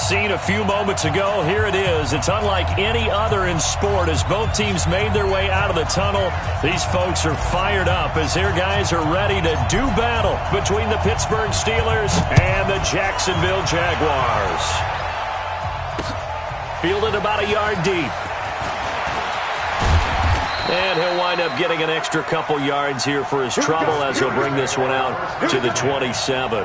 scene a few moments ago. Here it is. It's unlike any other in sport as both teams made their way out of the tunnel. These folks are fired up as their guys are ready to do battle between the Pittsburgh Steelers and the Jacksonville Jaguars. Fielded about a yard deep. And he'll wind up getting an extra couple yards here for his trouble as he'll bring this one out to the 27.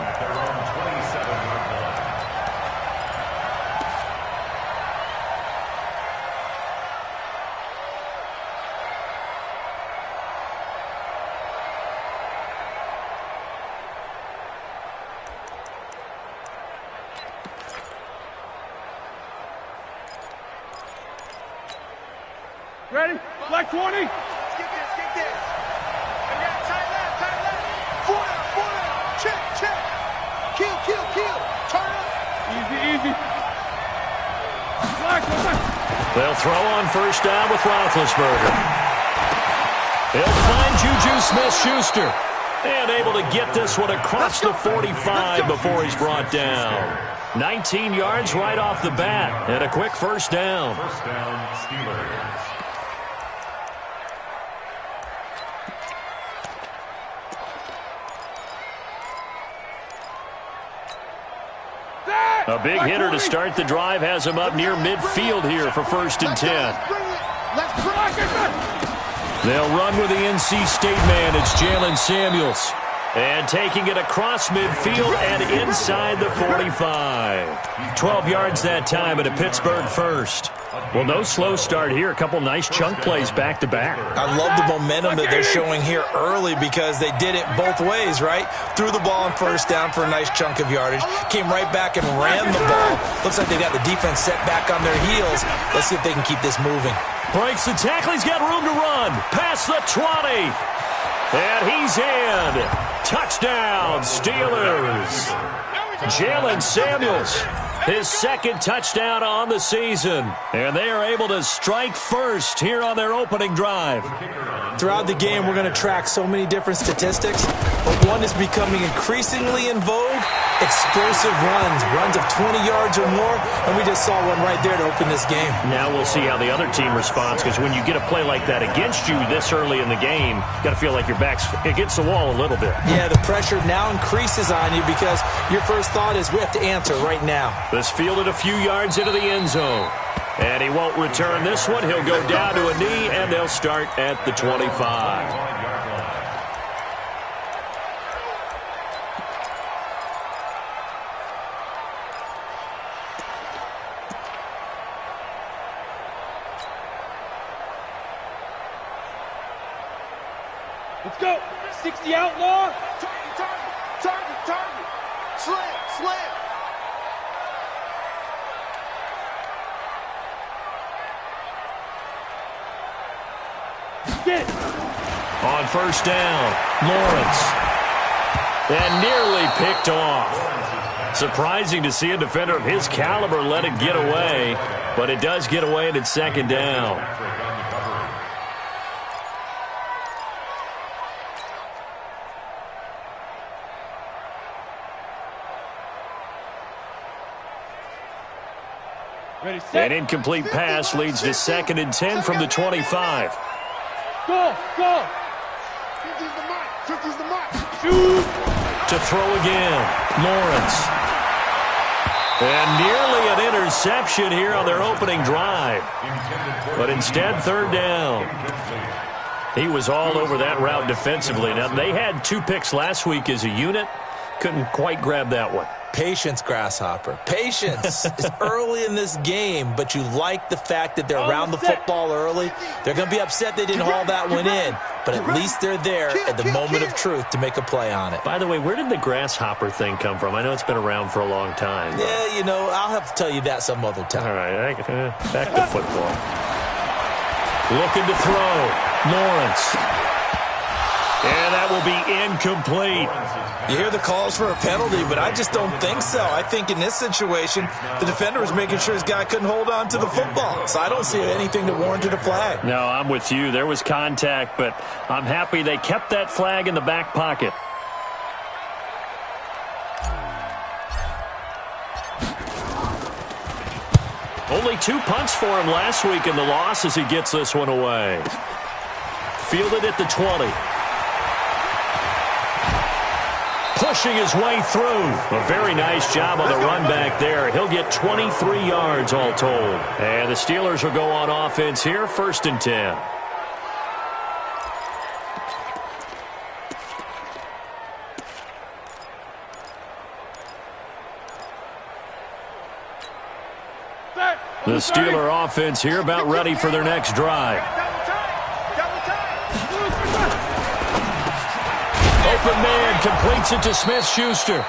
Ready? Black 20. Skip this. I got tight left. Four down. Check. Kill. Turn up. Easy. Black. They'll throw on first down with Roethlisberger. He'll find Juju Smith-Schuster. And able to get this one across the 45 before he's brought down. 19 yards right off the bat. And a quick first down. First down, Steelers. A big hitter to start the drive has him up near midfield here for 1st and 10. They'll run with the NC State man. It's Jalen Samuels. And taking it across midfield and inside the 45. 12 yards that time at a Pittsburgh first. Well, no slow start here. A couple nice chunk plays back-to-back. I love the momentum that they're showing here early because they did it both ways, right? Threw the ball on first down for a nice chunk of yardage. Came right back and ran the ball. Looks like they got the defense set back on their heels. Let's see if they can keep this moving. Breaks the tackle. He's got room to run. Past the 20. And he's in. Touchdown, Steelers. Jalen Samuels, his 2nd touchdown on the season. And they are able to strike first here on their opening drive. Throughout the game, we're going to track so many different statistics, but one is becoming increasingly in vogue: explosive runs of 20 yards or more, and we just saw one right there to open this game. Now we'll see how the other team responds, because when you get a play like that against you this early in the game, you got to feel like your back's against the wall a little bit. Yeah, the pressure now increases on you because your first thought is we have to answer right now. This fielded a few yards into the end zone. And he won't return this one. He'll go down to a knee, and they'll start at the 25. Let's go. 60 outlaw. Target. Slam. Get. On first down, Lawrence. And nearly picked off. Surprising to see a defender of his caliber let it get away, but it does get away and it's 2nd down. Ready, set. An incomplete pass leads to 2nd and 10 from the 25. Go. 50's the mark. Shoot. To throw again, Lawrence. And nearly an interception here on their opening drive. But instead, 3rd down. He was all over that route defensively. Now, they had 2 picks last week as a unit. Couldn't quite grab that one. Patience, Grasshopper. Patience. It's early in this game, but you like the fact that they're around the football early. They're going to be upset they didn't haul that one in, but at least they're there at the moment of truth to make a play on it. By the way, where did the grasshopper thing come from? I know it's been around for a long time. Yeah, you know, I'll have to tell you that some other time. All right, back to football. Looking to throw, Lawrence. And that will be incomplete. You hear the calls for a penalty, but I just don't think so. I think in this situation, the defender was making sure his guy couldn't hold on to the football. So I don't see anything that warranted a flag. No, I'm with you. There was contact, but I'm happy they kept that flag in the back pocket. Only 2 punts for him last week in the loss as he gets this one away. Fielded at the 20. Pushing his way through. A very nice job on the run back there. He'll get 23 yards all told. And the Steelers will go on offense here, 1st and 10. The Steeler offense here about ready for their next drive. Open man completes it to Smith-Schuster.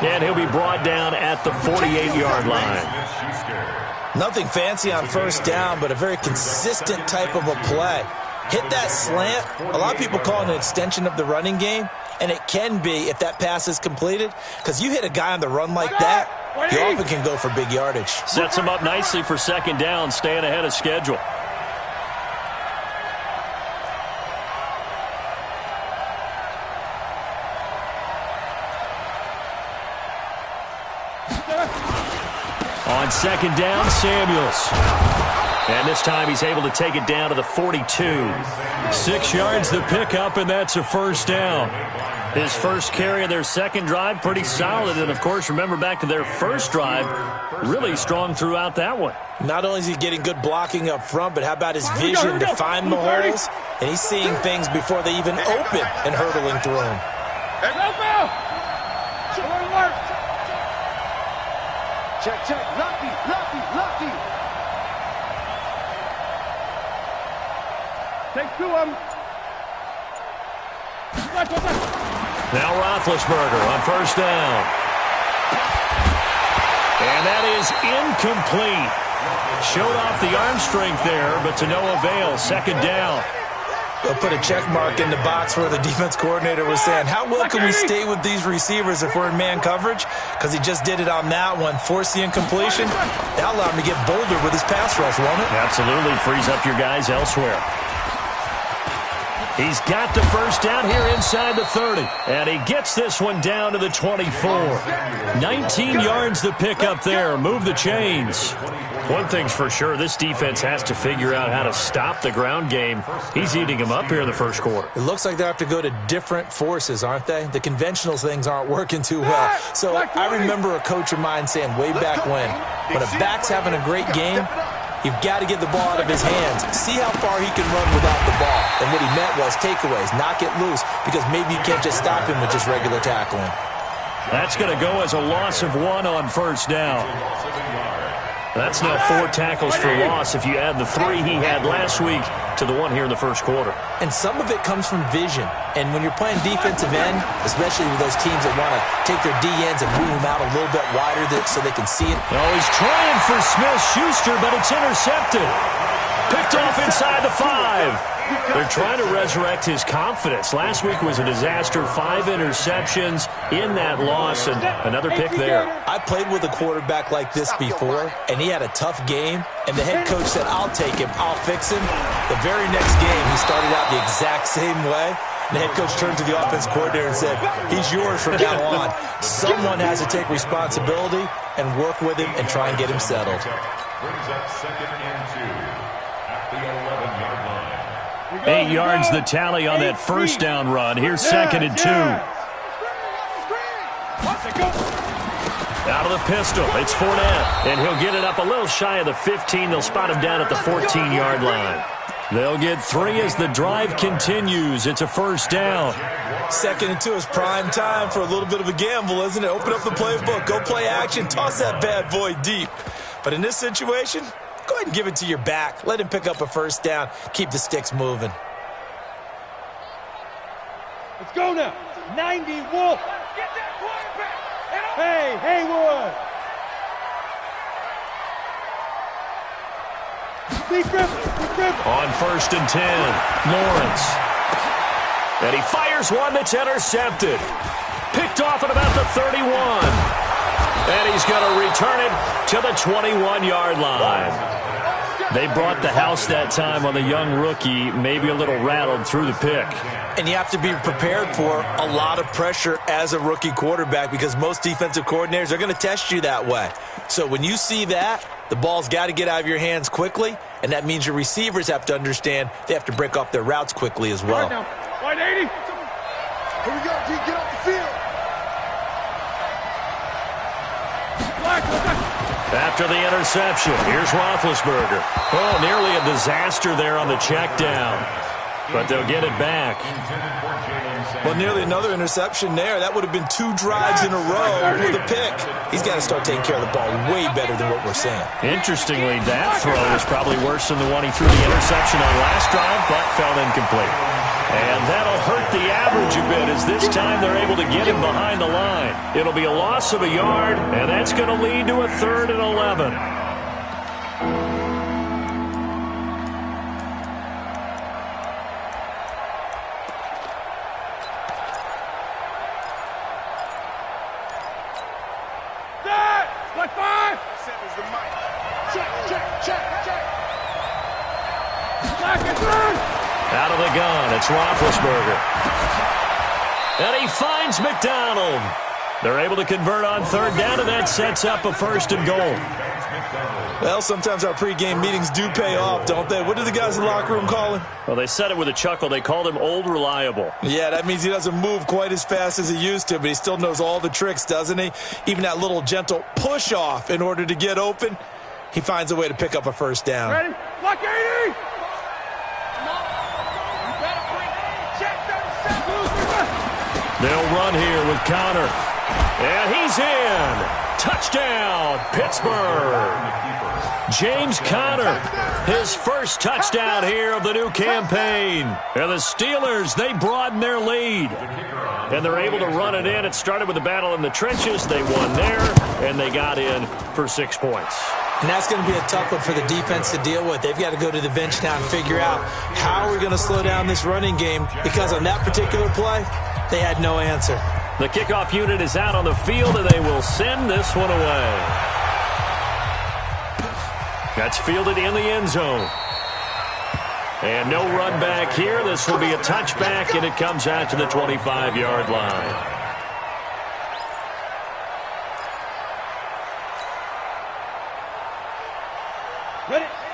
And he'll be brought down at the 48-yard line. Nothing fancy on 1st down, but a very consistent type of a play. Hit that slant. A lot of people call it an extension of the running game, and it can be if that pass is completed, because you hit a guy on the run like that, he often can go for big yardage. Sets him up nicely for 2nd down, staying ahead of schedule. On 2nd down, Samuels. And this time he's able to take it down to the 42. 6 yards the pickup, and that's a 1st down. His first carry of their 2nd drive, pretty solid. And, of course, remember back to their 1st drive, really strong throughout that one. Not only is he getting good blocking up front, but how about his vision to find the holes? And he's seeing things before they even open and hurdling through them. Check, check. Lucky, lucky, lucky. Take 2 of them. Now Roethlisberger on 1st down. And that is incomplete. Showed off the arm strength there, but to no avail. 2nd down. They'll put a check mark in the box where the defense coordinator was saying, how well can we stay with these receivers if we're in man coverage? Because he just did it on that one. Force the incompletion. That'll allow him to get bolder with his pass rush, won't it? Absolutely. Frees up your guys elsewhere. He's got the 1st down here inside the 30. And he gets this one down to the 24. 19 yards to pick up there. Move the chains. One thing's for sure, this defense has to figure out how to stop the ground game. He's eating them up here in the 1st quarter. It looks like they have to go to different forces, aren't they? The conventional things aren't working too well. So I remember a coach of mine saying way back when a back's having a great game, you've got to get the ball out of his hands. See how far he can run without the ball. And what he meant was takeaways, knock it loose, because maybe you can't just stop him with just regular tackling. That's going to go as a loss of 1 on 1st down. That's now 4 tackles for loss if you add the 3 he had last week to the 1 here in the 1st quarter. And some of it comes from vision. And when you're playing defensive end, especially with those teams that want to take their D-ends and move them out a little bit wider so they can see it. Oh, he's trying for Smith-Schuster, but it's intercepted. Picked off inside the 5. They're trying to resurrect his confidence. Last week was a disaster. 5 interceptions in that loss, and another pick there. I played with a quarterback like this before, and he had a tough game, and the head coach said, I'll take him, I'll fix him. The very next game, he started out the exact same way. The head coach turned to the offense coordinator and said, he's yours from now on. Someone has to take responsibility and work with him and try and get him settled. Brings up 2nd and 2 at the 11-yard line. 8 yards the tally on that 1st down run. Here's 2nd and 2. Out of the pistol, it's Fournette, and he'll get it up a little shy of the 15. They'll spot him down at the 14-yard line. They'll get 3 as the drive continues. It's a 1st down. 2nd and 2 is prime time for a little bit of a gamble, isn't it? Open up the playbook, go play action, toss that bad boy deep. But in this situation, go ahead and give it to your back. Let him pick up a 1st down. Keep the sticks moving. Let's go now. 90 Wolf. Get that quarterback. Hey, Haywood. On 1st and 10, Lawrence. And he fires one that's intercepted. Picked off at about the 31. And he's going to return it to the 21-yard line. They brought the house that time on the young rookie, maybe a little rattled through the pick. And you have to be prepared for a lot of pressure as a rookie quarterback because most defensive coordinators are going to test you that way. So when you see that, the ball's got to get out of your hands quickly, and that means your receivers have to understand they have to break off their routes quickly as well. Wide 80. Here we go, G. Get off the field. After the interception, here's Roethlisberger. Oh, nearly a disaster there on the check down. But they'll get it back. Well, nearly another interception there. That would have been 2 drives in a row with a pick. He's got to start taking care of the ball way better than what we're saying. Interestingly, that throw was probably worse than the one he threw the interception on last drive, but fell incomplete. And that'll hurt the average a bit as this time they're able to get him behind the line. It'll be a loss of a yard, and that's going to lead to a 3rd and 11. Out of the gun, it's Roethlisberger. And he finds McDonald. They're able to convert on 3rd down, and that sets up a 1st and goal. Well, sometimes our pregame meetings do pay off, don't they? What do the guys in the locker room call him? Well, they said it with a chuckle. They called him Old Reliable. Yeah, that means he doesn't move quite as fast as he used to, but he still knows all the tricks, doesn't he? Even that little gentle push-off in order to get open, he finds a way to pick up a 1st down. Ready? Block 80! They'll run here with Connor. And he's in. Touchdown, Pittsburgh. James Conner, his first touchdown here of the new campaign. And the Steelers, they broaden their lead. And they're able to run it in. It started with a battle in the trenches. They won there, and they got in for 6 points. And that's going to be a tough one for the defense to deal with. They've got to go to the bench now and figure out how we're going to slow down this running game, because on that particular play, they had no answer. The kickoff unit is out on the field, and they will send this one away. That's fielded in the end zone. And no run back here. This will be a touchback, and it comes out to the 25-yard line.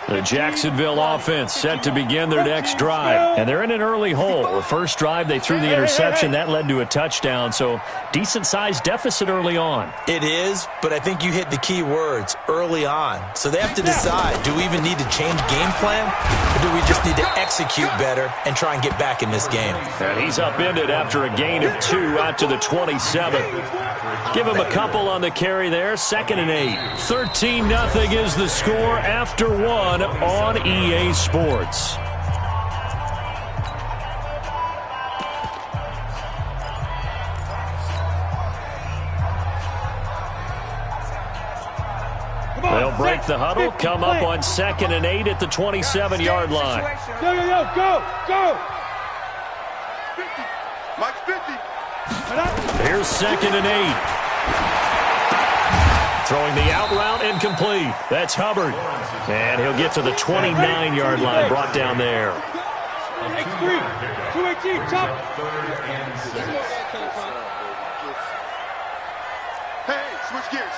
The Jacksonville offense set to begin their next drive. And they're in an early hole. The first drive, they threw the interception. That led to a touchdown. So decent-sized deficit early on. It is, but I think you hit the key words, early on. So they have to decide, do we even need to change game plan? Or do we just need to execute better and try and get back in this game? And he's upended after a gain of 2 out to the 27. Give him a couple on the carry there. 2nd and 8. 13-0 is the score after 1 on EA Sports. They'll break the huddle, come up on 2nd and 8 at the 27-yard line. Go! 50. Mike's 50. Here's 2nd and 8. Throwing the out route incomplete. That's Hubbard. And he'll get to the 29-yard line, brought down there. X3, 218, chop. Hey, switch gears.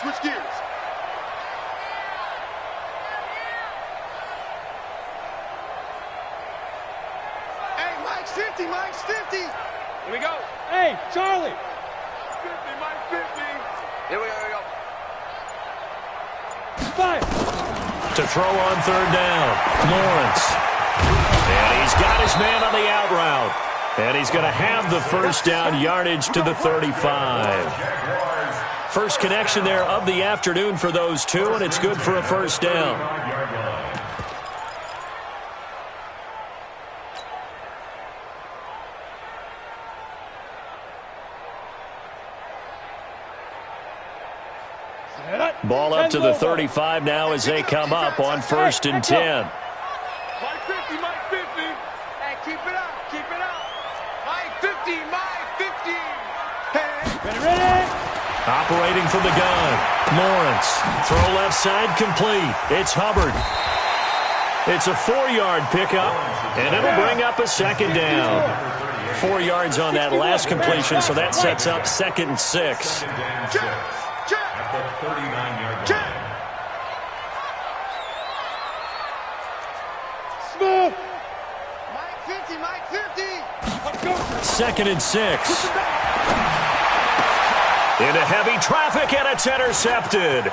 Hey, Mike's 50. Here we go. Hey, Charlie. 50, Mike's 50. Here we go. 5. To throw on 3rd down, Lawrence. And he's got his man on the out route. And he's going to have the 1st down yardage to the 35. First connection there of the afternoon for those two, and it's good for a 1st down. Ball up to the 35 now as they come up on 1st and 10. Mike 50. Hey, keep it up. Mike 50. Hey. Ready? Operating from the gun. Lawrence. Throw left side complete. It's Hubbard. It's a 4-yard pickup, and it'll bring up a second down. 4 yards on that last completion, so that sets up 2nd and 6. At the 39-yard line. Smooth. Mike 50, Mike 50. Let's go. 2nd and 6. Into heavy traffic, and it's intercepted.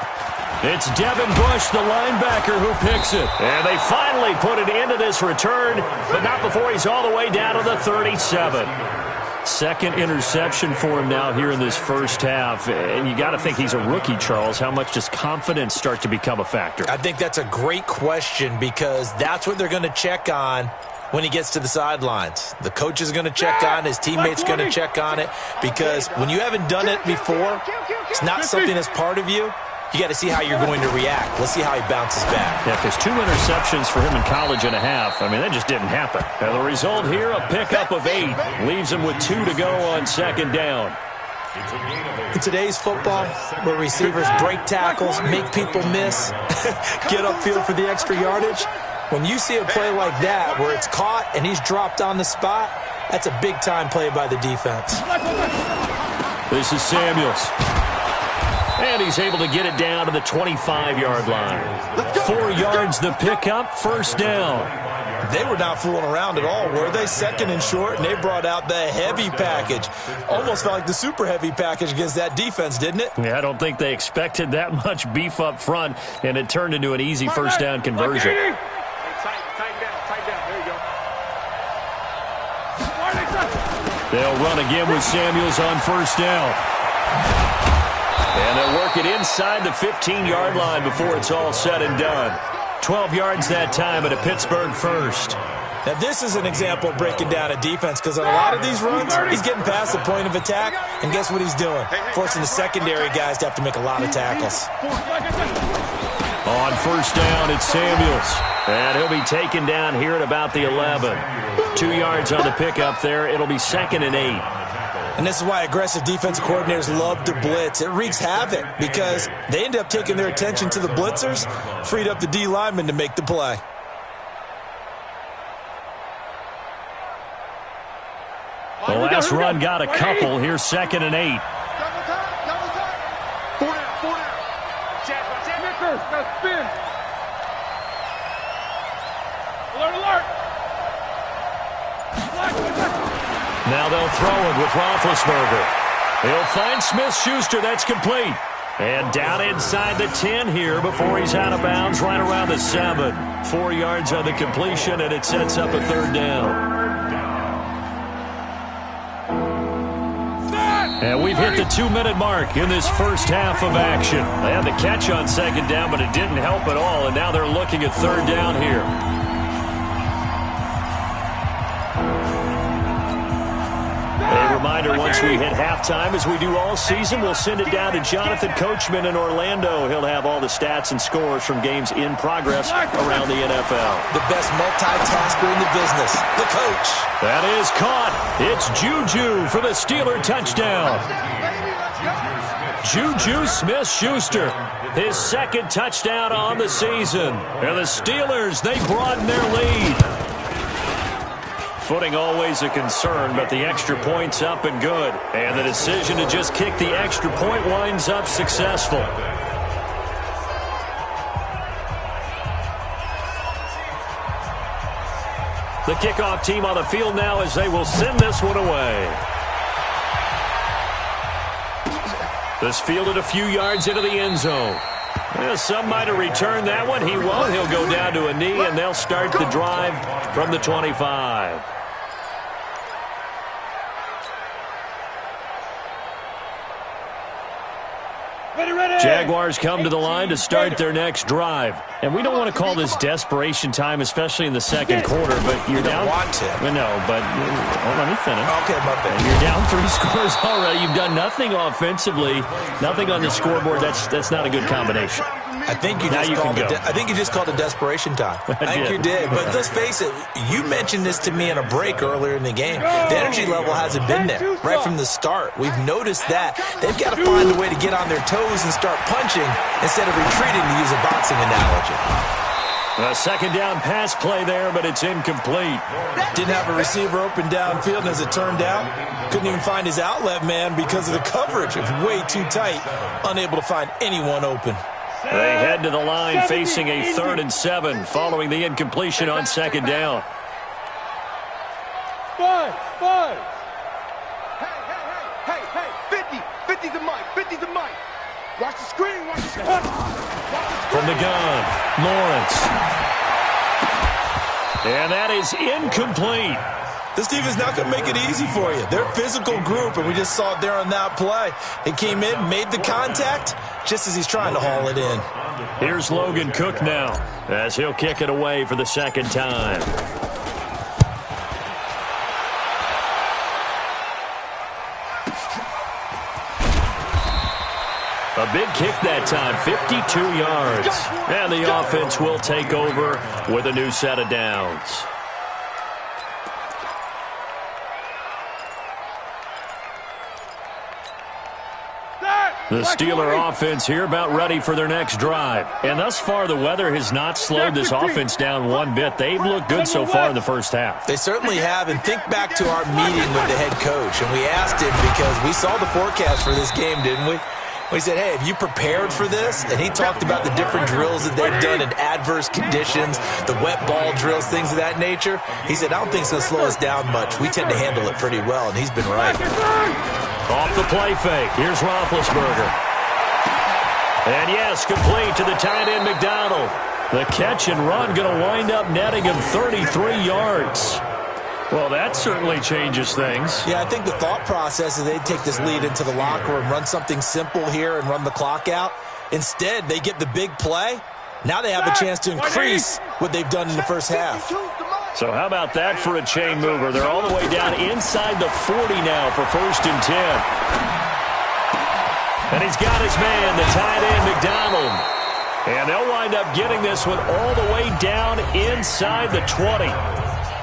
It's Devin Bush, the linebacker, who picks it. And they finally put it into this return, but not before he's all the way down to the 37. Second interception for him now here in this first half. And you got to think he's a rookie, Charles. How much does confidence start to become a factor? I think that's a great question because that's what they're going to check on when he gets to the sidelines. The coach is going to check on, his teammates going to check on it, because when you haven't done it before, it's not something that's part of you. You got to see how you're going to react. Let's see how he bounces back. Yeah, because 2 interceptions for him in college and a half. I mean, that just didn't happen. And the result here, a pickup of 8. Leaves him with 2 to go on 2nd down. In today's football, where receivers break tackles, make people miss, get upfield for the extra yardage, when you see a play like that where it's caught and he's dropped on the spot, that's a big-time play by the defense. This is Samuels. And he's able to get it down to the 25-yard line. 4 yards the pickup, first down. They were not fooling around at all, were they? 2nd and short, and they brought out the heavy package. Almost felt like the super heavy package against that defense, didn't it? Yeah, I don't think they expected that much beef up front, and it turned into an easy first down conversion. Tighten down. There you go. They'll run again with Samuels on first down. And they'll work it inside the 15-yard line before it's all said and done. 12 yards that time at a Pittsburgh first. Now, this is an example of breaking down a defense because on a lot of these runs, he's getting past the point of attack, and guess what he's doing? Forcing the secondary guys to have to make a lot of tackles. On first down, it's Samuels. And he'll be taken down here at about the 11. 2 yards on the pickup there. It'll be 2nd and 8. And this is why aggressive defensive coordinators love to blitz. It wreaks havoc because they end up taking their attention to the blitzers, freed up the D lineman to make the play. The last run got a couple. Here's 2nd and 8. Double time. 4 down. Snickers, now spin. Alert. Now they'll throw it with Roethlisberger. He'll find Smith-Schuster. That's complete. And down inside the 10 here before he's out of bounds right around the 7. 4 yards on the completion, and it sets up a 3rd down. And we've hit the 2-minute mark in this first half of action. They had the catch on 2nd down, but it didn't help at all, and now they're looking at 3rd down here. A reminder, once we hit halftime, as we do all season, we'll send it down to Jonathan Coachman in Orlando. He'll have all the stats and scores from games in progress around the NFL. The best multitasker in the business, the coach. That is caught. It's Juju for the Steeler touchdown. Juju Smith-Schuster, his 2nd touchdown on the season. And the Steelers, they broaden their lead. Footing always a concern, but the extra point's up and good. And the decision to just kick the extra point winds up successful. The kickoff team on the field now as they will send this one away. This fielded a few yards into the end zone. Well, some might have returned that one. He won't. He'll go down to a knee, and they'll start the drive from the 25. Jaguars come to the line to start their next drive. And we don't want to call this desperation time, especially in the second quarter, but you're down. You don't want to. No, but let me finish. Okay, my bad. You're down 3 scores already. You've done nothing offensively, nothing on the scoreboard. That's not a good combination. I think you just called it desperation time. I think you did. But let's face it, you mentioned this to me in a break earlier in the game. The energy level hasn't been there right from the start. We've noticed that. They've got to find a way to get on their toes and start punching instead of retreating, to use a boxing analogy. A second down pass play there, but it's incomplete. Didn't have a receiver open downfield, and as it turned out, couldn't even find his outlet man because of the coverage. It was way too tight, unable to find anyone open. They head to the line facing a 3rd and 7 following the incompletion on second down. 5. Hey, 50 the mic, 50 the mic. Watch the screen, watch the screen. From the gun, Lawrence. And that is incomplete. This defense is not going to make it easy for you. They're a physical group, and we just saw it there on that play. He came in, made the contact, just as he's trying to haul it in. Here's Logan Cook now, as he'll kick it away for the second time. A big kick that time, 52 yards. And the offense will take over with a new set of downs. The Steeler offense here about ready for their next drive. And thus far, the weather has not slowed this offense down one bit. They've looked good so far in the first half. They certainly have. And think back to our meeting with the head coach. And we asked him because we saw the forecast for this game, didn't we? We said, hey, have you prepared for this? And he talked about the different drills that they've done in adverse conditions, the wet ball drills, things of that nature. He said, I don't think it's going to slow us down much. We tend to handle it pretty well, and he's been right. Off the play fake, here's Roethlisberger. And yes, complete to the tight end McDonald. The catch and run going to wind up netting him 33 yards. Well, that certainly changes things. Yeah, I think the thought process is they'd take this lead into the locker room, run something simple here and run the clock out. Instead, they get the big play. Now they have a chance to increase what they've done in the first half. So how about that for a chain mover? They're all the way down inside the 40 now for 1st and 10. And he's got his man, the tight end McDonald. And they'll wind up getting this one all the way down inside the 20.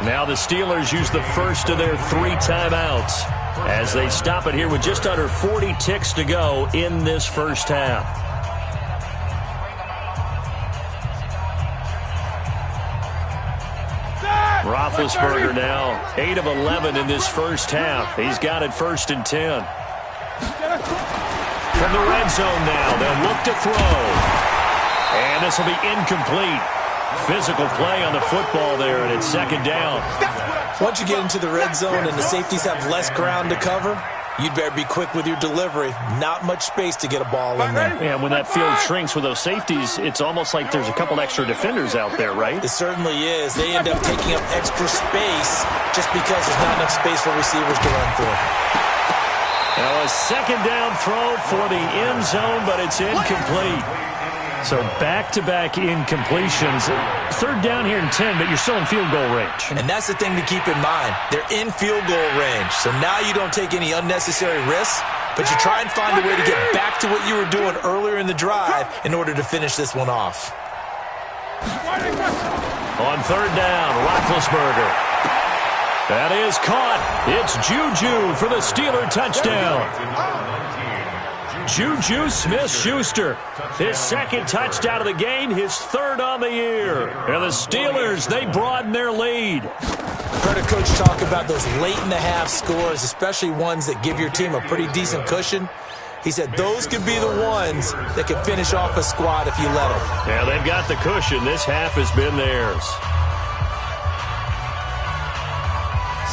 Now the Steelers use the first of their 3 timeouts as they stop it here with just under 40 ticks to go in this first half. Roethlisberger now 8 of 11 in this first half. He's got it 1st and 10. From the red zone now, they'll look to throw. And this will be incomplete. Physical play on the football there, and it's 2nd down. Once you get into the red zone and the safeties have less ground to cover, you'd better be quick with your delivery. Not much space to get a ball in there. Yeah, when that field shrinks with those safeties, it's almost like there's a couple extra defenders out there, right? It certainly is. They end up taking up extra space just because there's not enough space for receivers to run through. Now a 2nd down throw for the end zone, but it's incomplete. So back-to-back incompletions. 3rd down here and 10, but you're still in field goal range. And that's the thing to keep in mind. They're in field goal range. So now you don't take any unnecessary risks, but you try and find a way to get back to what you were doing earlier in the drive in order to finish this one off. On 3rd down, Roethlisberger. That is caught. It's Juju for the Steeler touchdown. Juju Smith-Schuster, his 2nd touchdown of the game, his 3rd on the year. And the Steelers, they broaden their lead. Heard a coach talk about those late-in-the-half scores, especially ones that give your team a pretty decent cushion. He said those could be the ones that can finish off a squad if you let them. Yeah, they've got the cushion. This half has been theirs.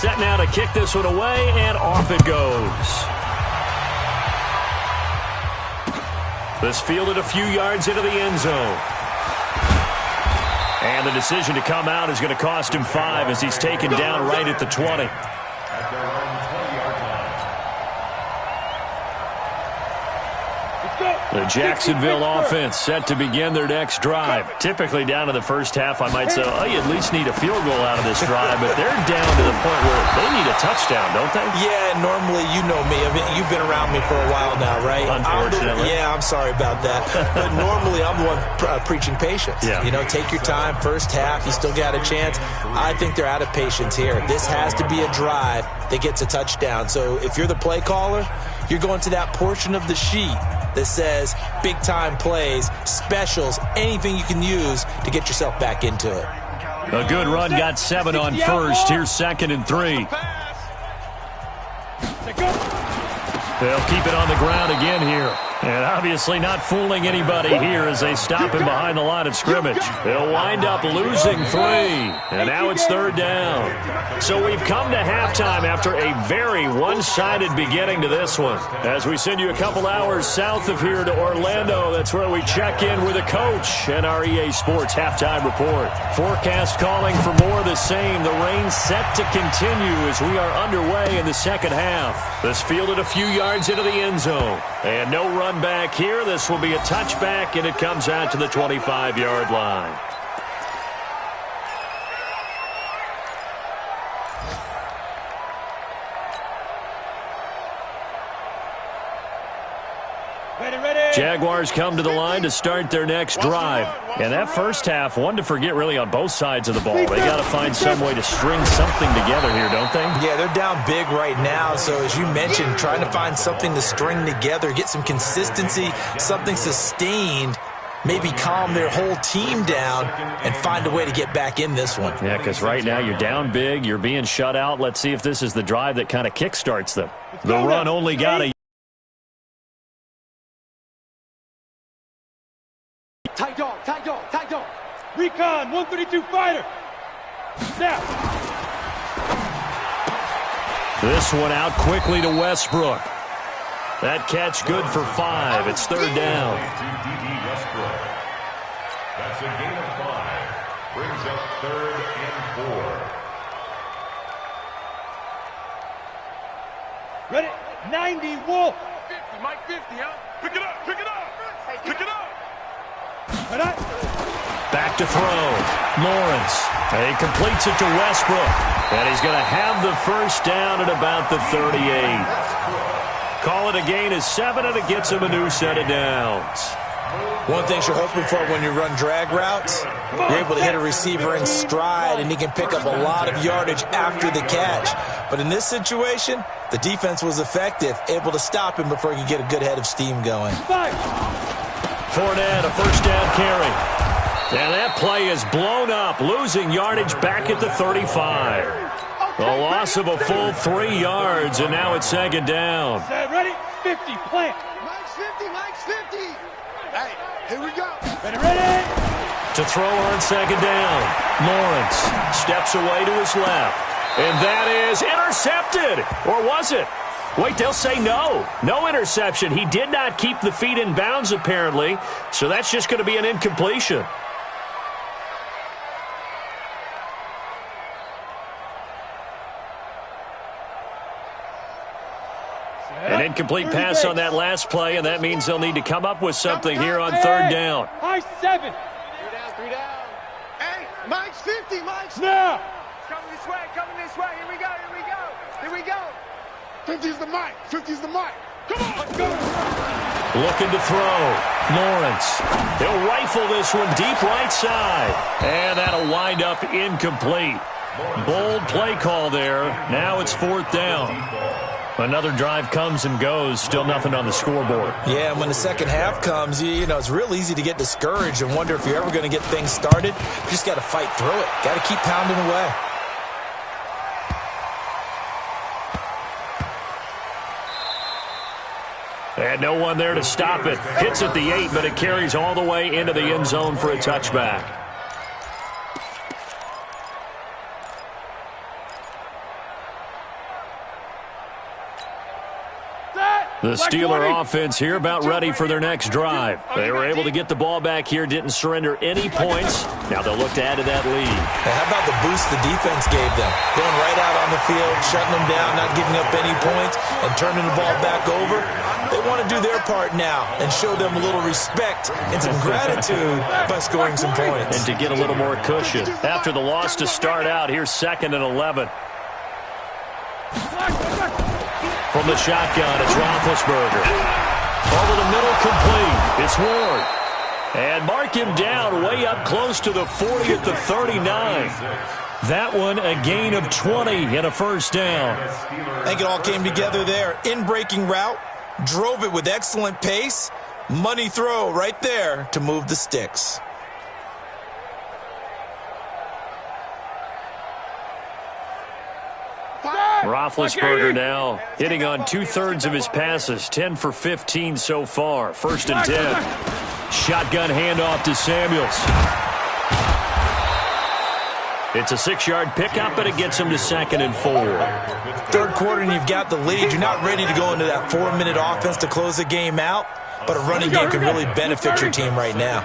Set now to kick this one away, and off it goes. This fielded a few yards into the end zone. And the decision to come out is going to cost him 5 as he's taken down right at the 20. The Jacksonville offense set to begin their next drive. Typically down in the first half, I might say, oh, you at least need a field goal out of this drive, but they're down to the point where they need a touchdown, don't they? Yeah, normally, you know me. You've been around me for a while now, right? Unfortunately. I'm sorry about that. But normally, I'm the one preaching patience. Yeah. You know, take your time. First half, you still got a chance. I think they're out of patience here. This has to be a drive that gets a touchdown. So if you're the play caller, you're going to that portion of the sheet that says big-time plays, specials, anything you can use to get yourself back into it. A good run got 7 on first. Here's 2nd and 3. They'll keep it on the ground again here. And obviously not fooling anybody here as they stop him behind the line of scrimmage. They'll wind up losing 3. And now it's 3rd down. So we've come to halftime after a very one-sided beginning to this one. As we send you a couple hours south of here to Orlando, that's where we check in with the coach and our EA Sports halftime report. Forecast calling for more of the same. The rain set to continue as we are underway in the second half. This fielded a few yards into the end zone. And no run back here. This will be a touchback, and it comes out to the 25-yard line. Jaguars come to the line to start their next drive. And that first half, one to forget really on both sides of the ball. They got to find some way to string something together here, don't they? Yeah, they're down big right now. So as you mentioned, trying to find something to string together, get some consistency, something sustained, maybe calm their whole team down and find a way to get back in this one. Yeah, because right now you're down big, you're being shut out. Let's see if this is the drive that kind of kickstarts them. The run only got a Tight dog, tight dog, tight dog. Recon, 132 fighter. Snap. This one out quickly to Westbrook. That catch good for 5. It's 3rd down. That's a gain of 5. Brings up 3rd and 4. Ready? 90 Wolf. 50, Mike 50, huh? Pick it up, pick it up. Pick it up. Back to throw. Lawrence. He completes it to Westbrook. And he's going to have the first down at about the 38. Call it a gain of 7, and it gets him a new set of downs. One thing you're hoping for when you run drag routes, you're able to hit a receiver in stride, and he can pick up a lot of yardage after the catch. But in this situation, the defense was effective, able to stop him before he could get a good head of steam going. Fournette, a first down carry. And that play is blown up, losing yardage back at the 35. The loss of a full 3 yards, and now it's 2nd down. Ready? 50, plant. Mike's 50, Mike's 50. Hey, here we go. Ready? To throw on 2nd down. Lawrence steps away to his left. And that is intercepted. Or was it? Wait, they'll say no. No interception. He did not keep the feet in bounds, apparently. So that's just going to be an incompletion. An incomplete pass on that last play, and that means they'll need to come up with something here on 3rd down. High 7. 3 down. Hey, Mike's 50, Mike's. Now. Coming this way, Here we go, here we go. Here we go. 50's the Mike. 50's the Mike. Come on, let's go. Looking to throw. Lawrence. He'll rifle this one deep right side. And that'll wind up incomplete. Bold play call there. Now it's 4th down. Another drive comes and goes. Still nothing on the scoreboard. Yeah, and when the second half comes, you know, it's real easy to get discouraged and wonder if you're ever going to get things started. You just got to fight through it. Got to keep pounding away. And no one there to stop it. Hits at the 8, but it carries all the way into the end zone for a touchback. The Steeler offense here about ready for their next drive. They were able to get the ball back here, didn't surrender any points. Now they'll look to add to that lead. Now how about the boost the defense gave them? Going right out on the field, shutting them down, not giving up any points, and turning the ball back over. They want to do their part now and show them a little respect and some gratitude by scoring some points. And to get a little more cushion. After the loss to start out, here's 2nd and 11. From the shotgun, it's Roethlisberger. Over the middle, complete. It's Ward. And mark him down way up close to the 40 at the 39. That one a gain of 20 and a first down. I think it all came together there. In-breaking route, drove it with excellent pace, Money throw right there to move the sticks. Roethlisberger now hitting on 2/3 of his passes, 10 for 15 so far. 1st and 10. Shotgun handoff to Samuels. It's a 6-yard pickup, and it gets him to 2nd and 4. Third quarter, and you've got the lead. You're not ready to go into that 4-minute offense to close the game out, but a running game can really benefit your team right now.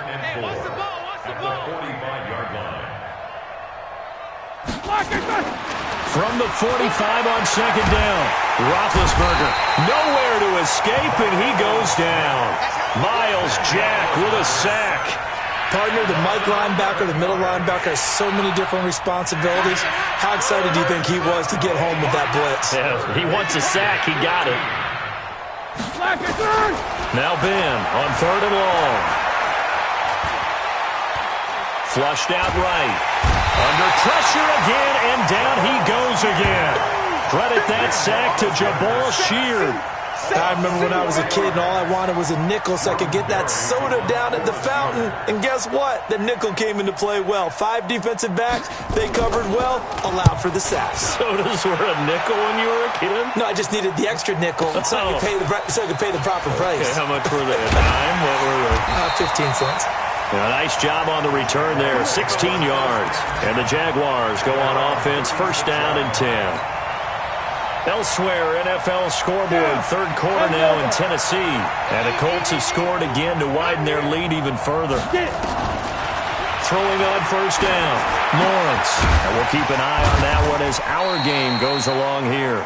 From the 45 on 2nd down, Roethlisberger nowhere to escape, and he goes down. Myles Jack with a sack. Partner, the Mike linebacker, the middle linebacker, has so many different responsibilities. How excited do you think he was to get home with that blitz? Yeah, he wants a sack. He got it. Now Ben on 3rd and long. Flushed out right. Under pressure again, and down he goes again. Credit that sack to Jabal Sheard. I remember when I was a kid and all I wanted was a nickel so I could get that soda down at the fountain. And guess what? The nickel came into play well. 5 defensive backs, they covered well, allowed for the sacks. Sodas were a nickel when you were a kid? No, I just needed the extra nickel so I could pay the proper price. Okay, how much were they? A dime? What were they? 15 cents. A nice job on the return there, 16 yards. And the Jaguars go on offense, 1st down and 10. Elsewhere, NFL scoreboard, 3rd quarter now in Tennessee. And the Colts have scored again to widen their lead even further. Throwing on 1st down, Lawrence. And we'll keep an eye on that one as our game goes along here.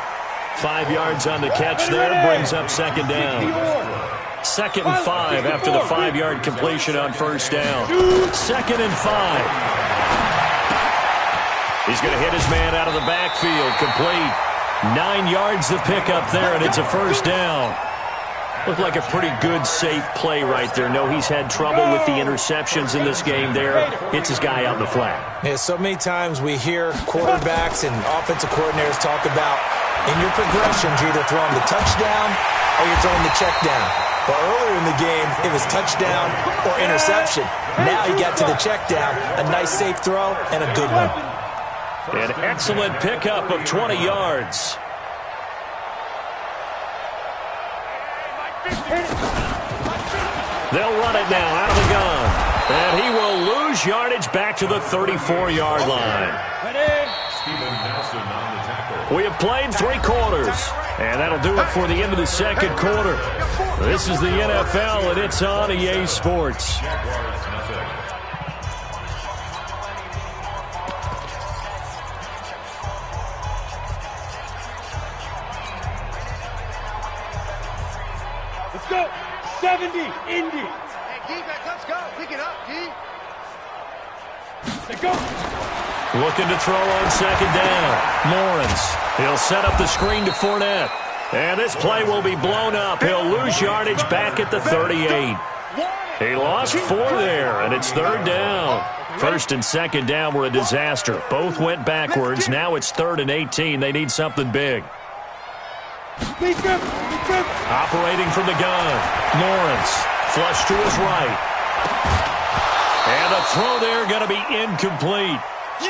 5 yards on the catch there, brings up 2nd down. 2nd and 5 after the 5-yard completion on 1st down. 2nd and 5. He's going to hit his man out of the backfield, complete. 9 yards to pick up there, and it's a 1st down. Looked like a pretty good, safe play right there. No, he's had trouble with the interceptions in this game there. Hits his guy out in the flat. Yeah, so many times we hear quarterbacks and offensive coordinators talk about in your progressions, you're either throwing the touchdown or you're throwing the check down. But earlier in the game, it was touchdown or interception. Now he got to the check down, a nice safe throw, and a good one. An excellent pickup of 20 yards. They'll run it now out of the gun. And he will lose yardage back to the 34-yard line. We have played 3 quarters. And that'll do it for the end of the 2nd quarter. This is the NFL, and it's on EA Sports. Let's go. 70, Indy. Hey, defense, let's go. Pick it up, D. Let's go. Looking to throw on 2nd down. Lawrence. He'll set up the screen to Fournette. And this play will be blown up. He'll lose yardage back at the 38. He lost 4 there, and it's 3rd down. 1st and 2nd down were a disaster. Both went backwards. Now it's 3rd and 18. They need something big. Operating from the gun. Lawrence. Flush to his right. And the throw there going to be incomplete.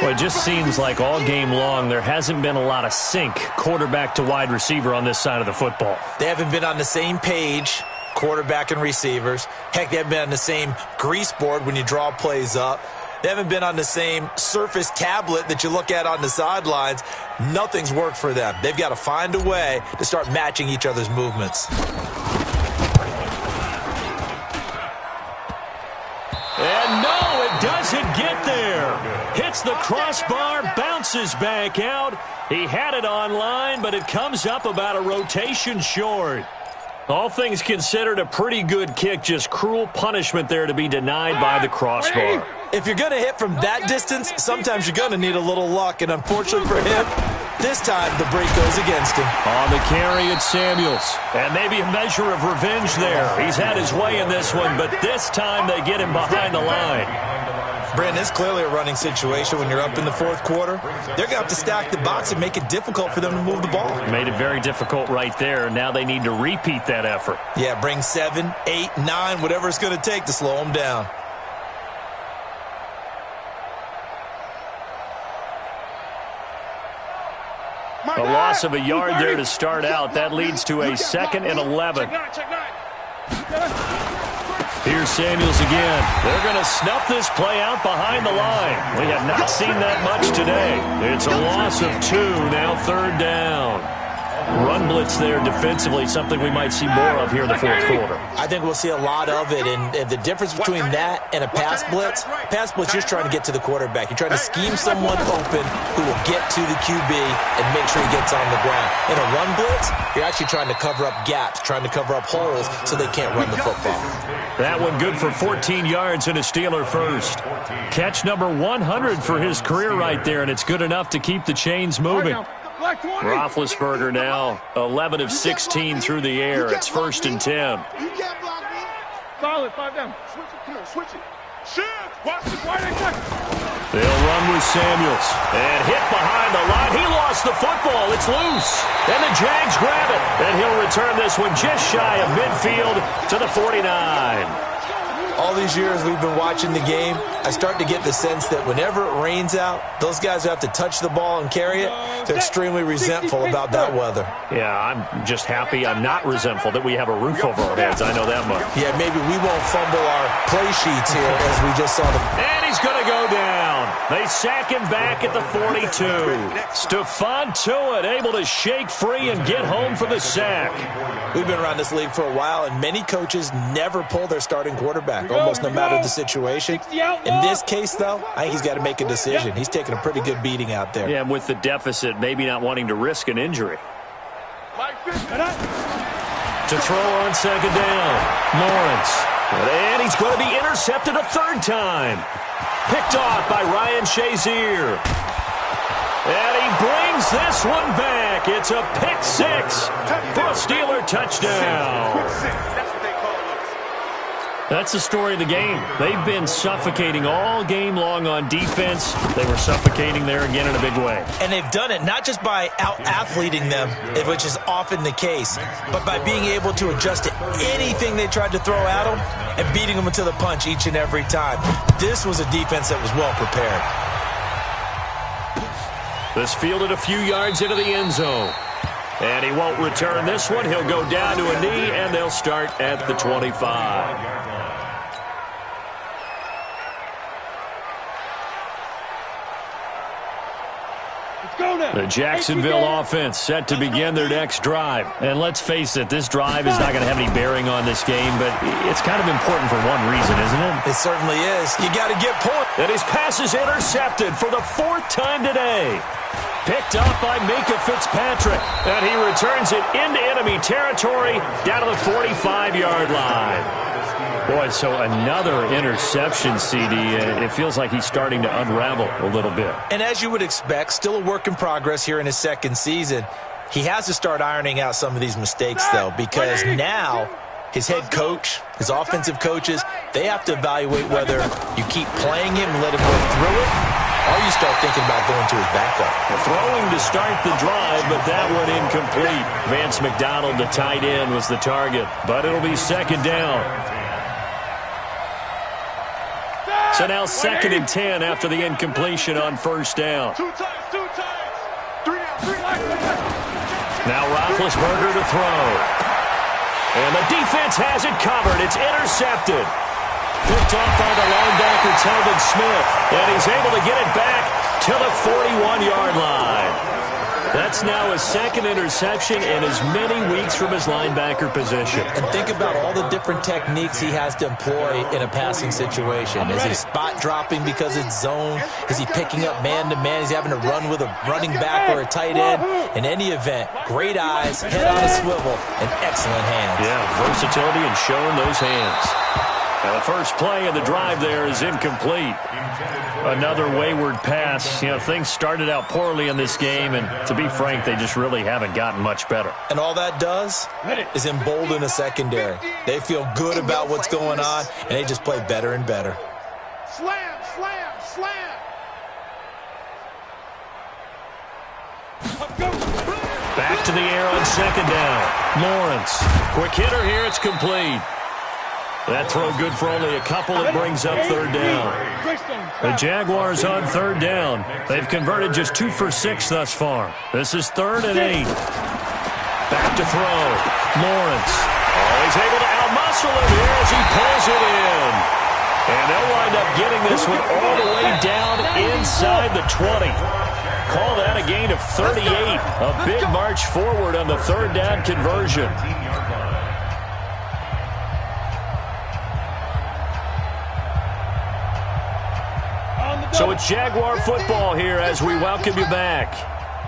Well, it just seems like all game long there hasn't been a lot of sync quarterback to wide receiver on this side of the football. They haven't been on the same page, quarterback and receivers. Heck, they haven't been on the same grease board when you draw plays up. They haven't been on the same Surface tablet that you look at on the sidelines. Nothing's worked for them. They've got to find a way to start matching each other's movements. And no, it doesn't get there. Hits the crossbar, bounces back out. He had it online, but it comes up about a rotation short. All things considered, a pretty good kick. Just cruel punishment there to be denied by the crossbar. If you're going to hit from that distance, sometimes you're going to need a little luck. And unfortunately for him, this time the break goes against him. On the carry, it's Samuels. And maybe a measure of revenge there. He's had his way in this one, but this time they get him behind the line. Brandon, it's clearly a running situation when you're up in the fourth quarter. They're going to have to stack the box and make it difficult for them to move the ball. Made it very difficult right there. Now they need to repeat that effort. Yeah, bring 7, 8, 9, whatever it's going to take to slow them down. A loss of a yard there to start out. That leads to a 2nd and 11. Here's Samuels again. They're going to snuff this play out behind the line. We have not seen that much today. It's a loss of 2, now 3rd down. Run blitz there defensively, something we might see more of here in the fourth quarter. I think we'll see a lot of it, and the difference between that and a pass blitz, you're just trying to get to the quarterback. You're trying to scheme someone open who will get to the QB and make sure he gets on the ground. In a run blitz, you're actually trying to cover up gaps, trying to cover up holes so they can't run the football. That one good for 14 yards and a Steeler first. Catch number 100 for his career right there, and it's good enough to keep the chains moving. Roethlisberger now 11 of 16 through the air. It's 1st and 10. Solid, 5 down. Switch it, come on, switch it. Shit! Watch this wide attack. They'll run with Samuels. And hit behind the line. He lost the football. It's loose. And the Jags grab it. And he'll return this one just shy of midfield to the 49. All these years we've been watching the game, I start to get the sense that whenever it rains out, those guys who have to touch the ball and carry it, they're extremely resentful about that weather. Yeah, I'm just happy I'm not resentful that we have a roof over our heads. I know that much. Yeah, maybe we won't fumble our play sheets here as we just saw them. And he's going to go down. They sack him back at the 42. Stephon Tuitt able to shake free and get home for the sack. We've been around this league for a while, and many coaches never pull their starting quarterback, almost no matter the situation. In this case, though, I think he's got to make a decision. He's taking a pretty good beating out there. Yeah, and with the deficit, maybe not wanting to risk an injury. To throw on 2nd down, Lawrence. And he's going to be intercepted a 3rd time. Picked off by Ryan Shazier. And he brings this one back. It's a pick 6 for a Steeler touchdown. That's the story of the game. They've been suffocating all game long on defense. They were suffocating there again in a big way. And they've done it not just by out-athleting them, which is often the case, but by being able to adjust to anything they tried to throw at them and beating them to the punch each and every time. This was a defense that was well prepared. This fielded a few yards into the end zone. And he won't return this one. He'll go down to a knee, and they'll start at the 25. The Jacksonville offense set to begin their next drive. And let's face it, this drive is not going to have any bearing on this game, but it's kind of important for one reason, isn't it? It certainly is. You got to get points. And his pass is intercepted for the 4th time today. Picked up by Minka Fitzpatrick. And he returns it into enemy territory down to the 45-yard line. Boy, so another interception, CD. It feels like he's starting to unravel a little bit. And as you would expect, still a work in progress here in his 2nd season. He has to start ironing out some of these mistakes, though, because now his head coach, his offensive coaches, they have to evaluate whether you keep playing him and let him go through it, or you start thinking about going to his backup. Throwing to start the drive, but that one incomplete. Vance McDonald, the tight end, was the target, but it'll be 2nd down. So now 2nd and 10 after the incompletion on 1st down. 2 times. 3 down. Now Roethlisberger to throw. And the defense has it covered. It's intercepted. Picked off by the linebacker, Telvin Smith. And he's able to get it back to the 41-yard line. That's now his 2nd interception in as many weeks from his linebacker position. And think about all the different techniques he has to employ in a passing situation. Is he spot dropping because it's zone? Is he picking up man-to-man? Is he having to run with a running back or a tight end? In any event, great eyes, head on a swivel, and excellent hands. Yeah, versatility and showing those hands. Now the first play of the drive there is incomplete. Another wayward pass. You know, things started out poorly in this game, and to be frank, they just really haven't gotten much better. And all that does is embolden a secondary. They feel good about what's going on, and they just play better and better. Slam, slam. Back to the air on second down. Lawrence. Quick hitter here. It's complete. That throw good for only a couple. It brings up third down. The Jaguars on third down. They've converted just 2 for 6 thus far. This is 3rd and 8. Back to throw. Lawrence. Oh, he's able to outmuscle him here as he pulls it in. And they'll wind up getting this one all the way down inside the 20. Call that a gain of 38. A big march forward on the third down conversion. So it's Jaguar football here as we welcome you back.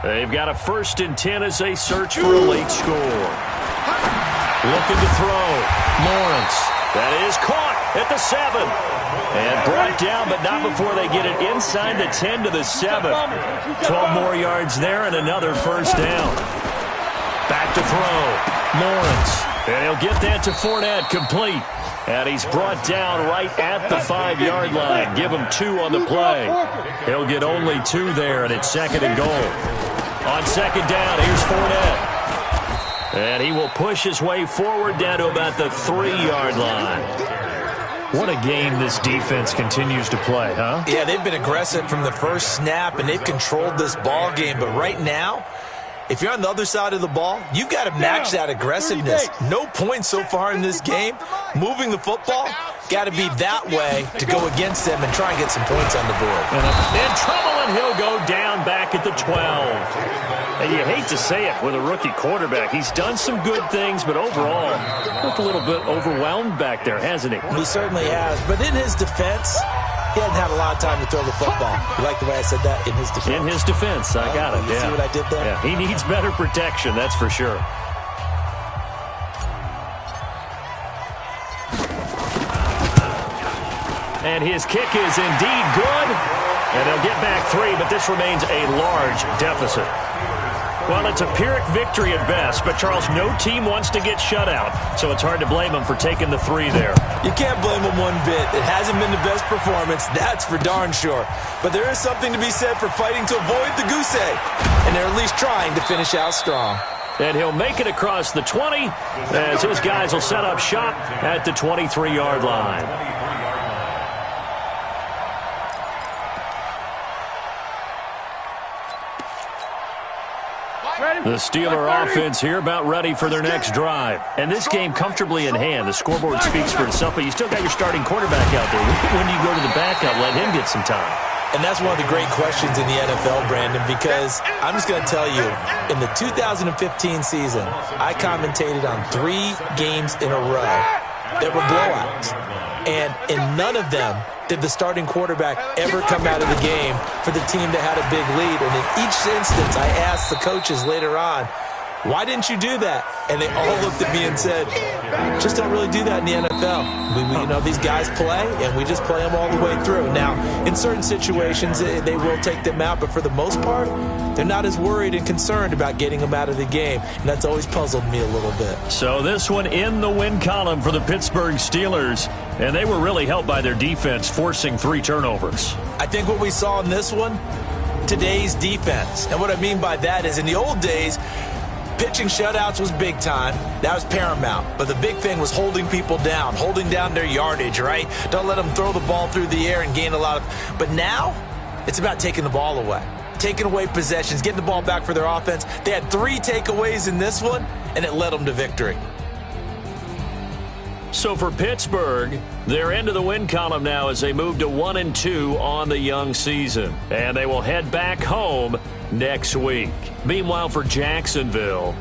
They've got a 1st and 10 as they search for a late score. Looking to throw. Lawrence. That is caught at the 7. And brought down, but not before they get it inside the 10 to the 7. 12 more yards there and another first down. Back to throw. Lawrence. And he'll get that to Fournette, complete. And he's brought down right at the 5-yard line. Give him 2 on the play. He'll get only 2 there, and it's 2nd and goal. On second down, here's Fournette. And he will push his way forward down to about the 3-yard line. What a game this defense continues to play, huh? Yeah, they've been aggressive from the first snap, and they've controlled this ball game. But right now, if you're on the other side of the ball, you've got to match that aggressiveness. No points so far in this game. Moving the football, got to be that way to go against them and try and get some points on the board. In trouble, and he'll go down back at the 12. And you hate to say it with a rookie quarterback. He's done some good things, but overall, looked a little bit overwhelmed back there, hasn't he? He certainly has. But in his defense, he hasn't had a lot of time to throw the football. You like the way I said that? In his defense. In his defense, I got it. You see what I did there? Yeah, he needs better protection, that's for sure. And his kick is indeed good. And they'll get back 3, but this remains a large deficit. Well, it's a Pyrrhic victory at best, but, Charles, no team wants to get shut out, so it's hard to blame them for taking the 3 there. You can't blame them one bit. It hasn't been the best performance, that's for darn sure. But there is something to be said for fighting to avoid the goose egg, and they're at least trying to finish out strong. And he'll make it across the 20 as his guys will set up shop at the 23-yard line. The Steeler offense here about ready for their next drive. And this game comfortably in hand. The scoreboard speaks for itself, but you still got your starting quarterback out there. When do you go to the backup, let him get some time? And that's one of the great questions in the NFL, Brandon, because I'm just going to tell you, in the 2015 season, I commentated on 3 games in a row that were blowouts. And in none of them did the starting quarterback ever come out of the game for the team that had a big lead. And in each instance, I asked the coaches later on, why didn't you do that? And they all looked at me and said, just don't really do that in the NFL. These guys play, and we just play them all the way through. Now, in certain situations, they will take them out, but for the most part, they're not as worried and concerned about getting them out of the game, and that's always puzzled me a little bit. So this one in the win column for the Pittsburgh Steelers, and they were really helped by their defense, forcing 3 turnovers. I think what we saw in this one, today's defense. And what I mean by that is in the old days, pitching shutouts was big time. That was paramount. But the big thing was holding people down, holding down their yardage, right? Don't let them throw the ball through the air and gain a lot of... But now, it's about taking the ball away. Taking away possessions, getting the ball back for their offense. They had 3 takeaways in this one, and it led them to victory. So for Pittsburgh, they're into the win column now as they move to 1-2 on the young season. And they will head back home next week. Meanwhile, for Jacksonville,